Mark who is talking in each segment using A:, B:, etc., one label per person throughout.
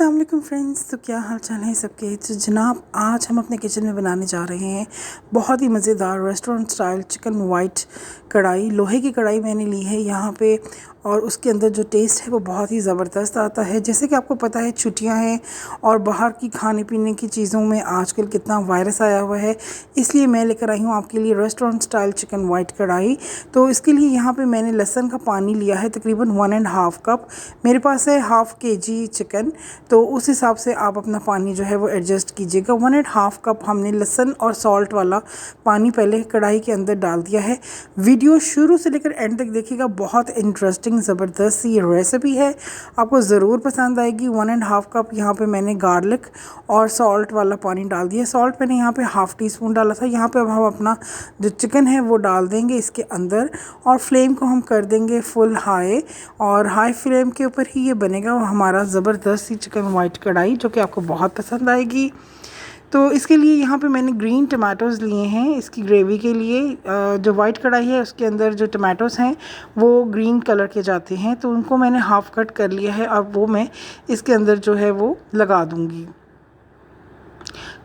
A: अस्सलाम वालेकुम फ्रेंड्स। तो क्या हाल चाल है सबके। तो जनाब आज हम अपने किचन में बनाने जा रहे हैं बहुत ही मज़ेदार रेस्टोरेंट स्टाइल चिकन वाइट कढ़ाई। लोहे की कढ़ाई मैंने ली है यहाँ पे, और उसके अंदर जो टेस्ट है वो बहुत ही ज़बरदस्त आता है। जैसे कि आपको पता है छुट्टियाँ हैं और बाहर की खाने पीने की चीज़ों में आजकल कितना वायरस आया हुआ है, इसलिए मैं लेकर आई हूँ आपके लिए रेस्टोरेंट स्टाइल चिकन वाइट कढ़ाई। तो इसके लिए यहाँ पे मैंने लहसुन का पानी लिया है तकरीबन 1.5 कप। मेरे पास है हाफ़ kg चिकन, तो उस हिसाब से आप अपना पानी जो है वो एडजस्ट कीजिएगा। 1.5 कप हमने लहसुन और सॉल्ट वाला पानी पहले कढ़ाई के अंदर डाल दिया है। वीडियो शुरू से लेकर एंड तक देखिएगा, बहुत इंटरेस्टिंग ज़बरदस्त सी ये रेसिपी है, आपको ज़रूर पसंद आएगी। 1.5 कप यहाँ पे मैंने गार्लिक और सॉल्ट वाला पानी डाल दिया। सॉल्ट मैंने यहाँ पे हाफ़ टी स्पून डाला था। यहाँ पे अब हम अपना जो चिकन है वो डाल देंगे इसके अंदर, और फ्लेम को हम कर देंगे फुल हाई, और हाई फ्लेम के ऊपर ही ये बनेगा हमारा ज़बरदस्त सी चिकन वाइट कढ़ाई, जो कि आपको बहुत पसंद आएगी। तो इसके लिए यहाँ पे मैंने ग्रीन टमाटोज़ लिए हैं इसकी ग्रेवी के लिए। जो वाइट कढ़ाई है उसके अंदर जो टमाटोज़ हैं वो ग्रीन कलर के जाते हैं, तो उनको मैंने हाफ़ कट कर लिया है और वो मैं इसके अंदर जो है वो लगा दूँगी।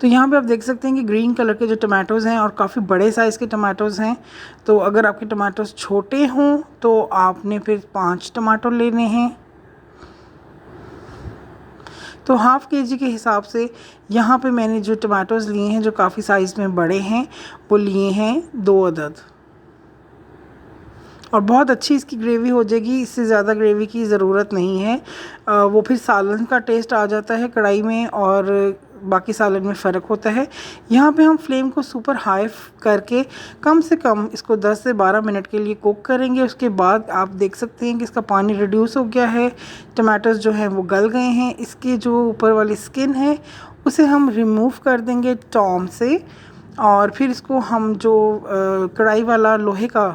A: तो यहाँ पे आप देख सकते हैं कि ग्रीन कलर के जो टमाटोज़ हैं और काफ़ी बड़े साइज़ के टमाटोज़ हैं। तो अगर आपके टमाटोज़ छोटे हों तो आपने फिर 5 टमाटर लेने हैं। तो हाफ़ kg के हिसाब से यहाँ पे मैंने जो टमाटोज़ लिए हैं जो काफ़ी साइज़ में बड़े हैं वो लिए हैं 2 अदद, और बहुत अच्छी इसकी ग्रेवी हो जाएगी। इससे ज़्यादा ग्रेवी की ज़रूरत नहीं है, वो फिर सालन का टेस्ट आ जाता है कढ़ाई में और बाकी सालन में फ़र्क होता है। यहाँ पे हम फ्लेम को सुपर हाई करके कम से कम इसको 10 से 12 मिनट के लिए कुक करेंगे। उसके बाद आप देख सकते हैं कि इसका पानी रिड्यूस हो गया है, टमाटर्स जो हैं वो गल गए हैं। इसके जो ऊपर वाली स्किन है उसे हम रिमूव कर देंगे टॉम से, और फिर इसको हम जो कढ़ाई वाला लोहे का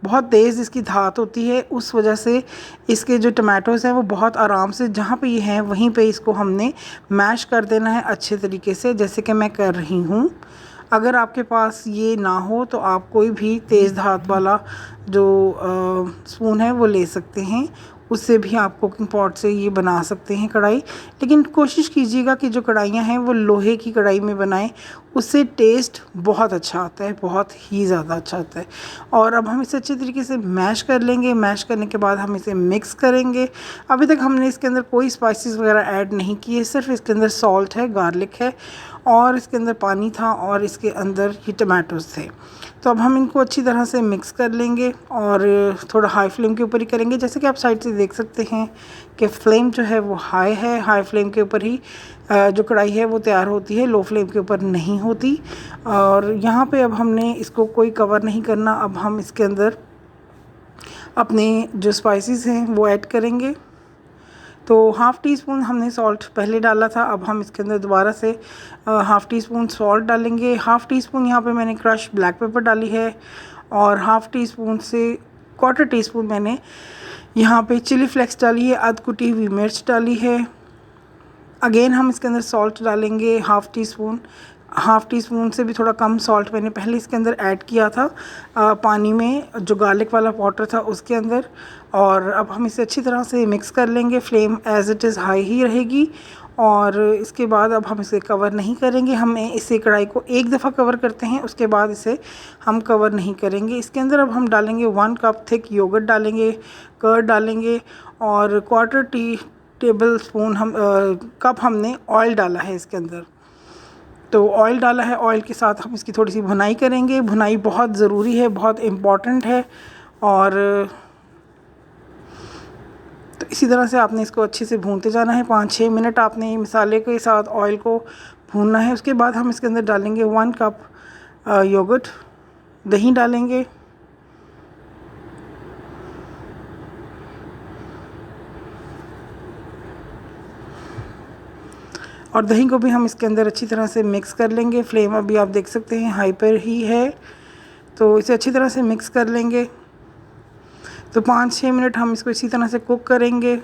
A: बहुत तेज़ इसकी धात होती है, उस वजह से इसके जो टमाटोज़ हैं वो बहुत आराम से जहाँ पे ये हैं वहीं पे इसको हमने मैश कर देना है अच्छे तरीके से, जैसे कि मैं कर रही हूँ। अगर आपके पास ये ना हो तो आप कोई भी तेज़ धात वाला जो स्पून है वो ले सकते हैं, उससे भी आप कुकिंग पॉट से ये बना सकते हैं कढ़ाई। लेकिन कोशिश कीजिएगा कि जो कढ़ाइयाँ हैं वो लोहे की कढ़ाई में बनाएं, उससे टेस्ट बहुत अच्छा आता है, बहुत ही ज़्यादा अच्छा आता है। और अब हम इसे अच्छे तरीके से मैश कर लेंगे। मैश करने के बाद हम इसे मिक्स करेंगे। अभी तक हमने इसके अंदर कोई स्पाइसेस वगैरह ऐड नहीं किए, सिर्फ इसके अंदर सॉल्ट है, गार्लिक है, और इसके अंदर पानी था, और इसके अंदर ही टमाटोज़ थे। तो अब हम इनको अच्छी तरह से मिक्स कर लेंगे और थोड़ा हाई फ्लेम के ऊपर ही करेंगे। जैसे कि आप साइड से देख सकते हैं कि फ्लेम जो है वो हाई है, हाई फ्लेम के ऊपर ही जो कढ़ाई है वो तैयार होती है, लो फ्लेम के ऊपर नहीं होती। और यहाँ पे अब हमने इसको कोई कवर नहीं करना। अब हम इसके अंदर अपने जो स्पाइसेस हैं वो ऐड करेंगे। तो हाफ़ टी स्पून हमने सॉल्ट पहले डाला था, अब हम इसके अंदर दोबारा से हाफ़ टी स्पून सॉल्ट डालेंगे। हाफ़ टी स्पून यहाँ पे मैंने क्रश ब्लैक पेपर डाली है, और हाफ़ टी स्पून से क्वार्टर टी स्पून मैंने यहाँ पे चिली फ्लेक्स डाली है, आध कुटी हुई मिर्च डाली है। अगेन हम इसके अंदर सॉल्ट डालेंगे हाफ़ टी स्पून से भी थोड़ा कम सॉल्ट मैंने पहले इसके अंदर ऐड किया था पानी में, जो गार्लिक वाला वाटर था उसके अंदर। और अब हम इसे अच्छी तरह से मिक्स कर लेंगे। Flame as it is high ही रहेगी, और इसके बाद अब हम इसे कवर नहीं करेंगे। हमें इसे कढ़ाई को एक दफ़ा कवर करते हैं, उसके बाद इसे हम कवर नहीं करेंगे। इसके अंदर अब हम डालेंगे 1 कप थिक योगर्ट डालेंगे, कर्ड डालेंगे, और क्वार्टर टेबल स्पून कप हमने ऑयल डाला है इसके अंदर। तो ऑयल डाला है, ऑयल के साथ हम इसकी थोड़ी सी भुनाई करेंगे। भुनाई बहुत ज़रूरी है, बहुत इम्पॉर्टेंट है। और तो इसी तरह से आपने इसको अच्छे से भूनते जाना है। 5-6 मिनट आपने मसाले के साथ ऑयल को भूनना है। उसके बाद हम इसके अंदर डालेंगे 1 कप योगर्ट, दही डालेंगे, और दही को भी हम इसके अंदर अच्छी तरह से मिक्स कर लेंगे। फ्लेम अभी आप देख सकते हैं हाई पर ही है, तो इसे अच्छी तरह से मिक्स कर लेंगे। तो 5-6 मिनट हम इसको इसी तरह से कुक करेंगे।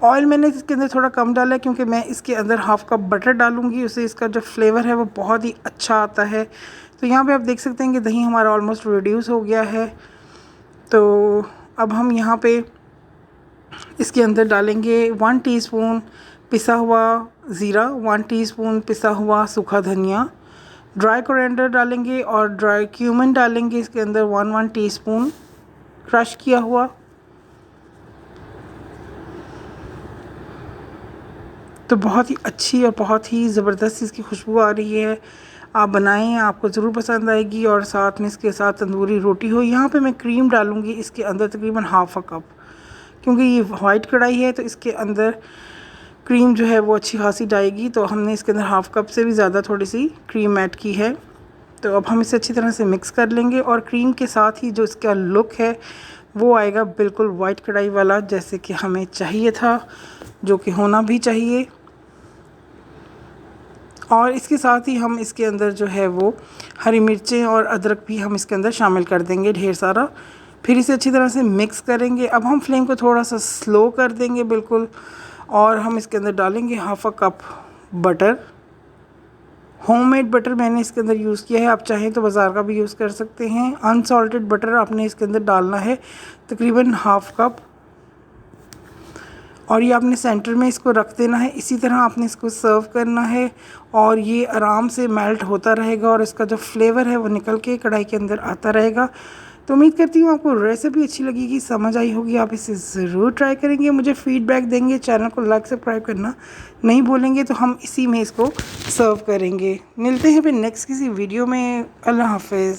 A: ऑयल मैंने इसके अंदर थोड़ा कम डाला है क्योंकि मैं इसके अंदर हाफ़ कप बटर डालूँगी, उससे इसका जो फ्लेवर है वो बहुत ही अच्छा आता है। तो यहाँ पे आप देख सकते हैं कि दही हमारा ऑलमोस्ट रिड्यूस हो गया है। तो अब हम यहाँ पे इसके अंदर डालेंगे 1 टीस्पून पिसा हुआ ज़ीरा, 1 टीस्पून पिसा हुआ सूखा धनिया, ड्राई कोरिएंडर डालेंगे और ड्राई क्यूमिन डालेंगे इसके अंदर 1 टीस्पून क्रश किया हुआ। तो बहुत ही अच्छी और बहुत ही ज़बरदस्त इसकी खुशबू आ रही है। आप बनाएं, आपको ज़रूर पसंद आएगी। और साथ में इसके साथ तंदूरी रोटी हो। यहाँ पे मैं क्रीम डालूँगी इसके अंदर तकरीबन ½ कप, क्योंकि ये वाइट कढ़ाई है तो इसके अंदर क्रीम जो है वो अच्छी खासी जाएगी। तो हमने इसके अंदर ½ कप से भी ज़्यादा थोड़ी सी क्रीम ऐड की है। तो अब हम इसे अच्छी तरह से मिक्स कर लेंगे और क्रीम के साथ ही जो इसका लुक है वो आएगा बिल्कुल वाइट कढ़ाई वाला, जैसे कि हमें चाहिए था, जो कि होना भी चाहिए। और इसके साथ ही हम इसके अंदर जो है वो हरी मिर्चें और अदरक भी हम इसके अंदर शामिल कर देंगे ढेर सारा। फिर इसे अच्छी तरह से मिक्स करेंगे। अब हम फ्लेम को थोड़ा सा स्लो कर देंगे बिल्कुल, और हम इसके अंदर डालेंगे ½ कप बटर। होममेड बटर मैंने इसके अंदर यूज़ किया है, आप चाहें तो बाज़ार का भी यूज़ कर सकते हैं। अनसॉल्टेड बटर आपने इसके अंदर डालना है तकरीबन ½ कप, और ये आपने सेंटर में इसको रख देना है। इसी तरह आपने इसको सर्व करना है और ये आराम से मेल्ट होता रहेगा और इसका जो फ्लेवर है वो निकल के कढ़ाई के अंदर आता रहेगा। तो उम्मीद करती हूँ आपको रेसिपी अच्छी लगेगी, समझ आई होगी। आप इसे ज़रूर ट्राई करेंगे, मुझे फ़ीडबैक देंगे, चैनल को लाइक सब्सक्राइब करना नहीं भूलेंगे। तो हम इसी में इसको सर्व करेंगे। मिलते हैं फिर नेक्स्ट किसी वीडियो में। अल्लाह हाफ़िज़।